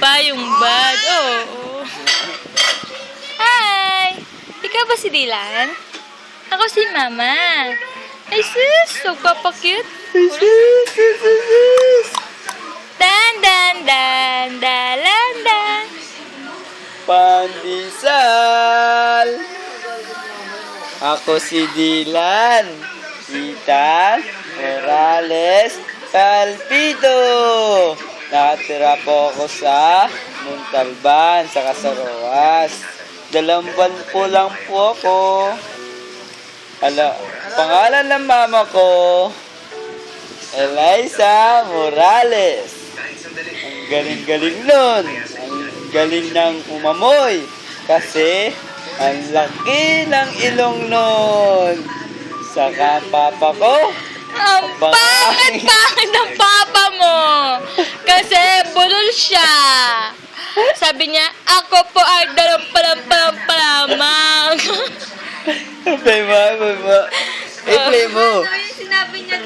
pa yung bag. Oo. Hi! Ikaw ba si Dylan? Ako si Mama. Ay sis, nagpapakute. Dan, dan, dan, dalan, dan. Pandesal! Ako si Dylan. Ethan Morales Calpido. Nakatira po ako sa Montalban, sa Casaroas. 2 buwan po lang po ako. Pangalan ng mama ko, Eliza Morales. Ang galing-galing nun. Ang galing ng umamoy. Kasi ang laki ng ilong nun. Saka ang papa ko, Ang pangit ng papa mo. Kasi bulol siya. Sabi niya, ako po ay dalampalamang. play mo. I-play mo. Ano yung sinabi niya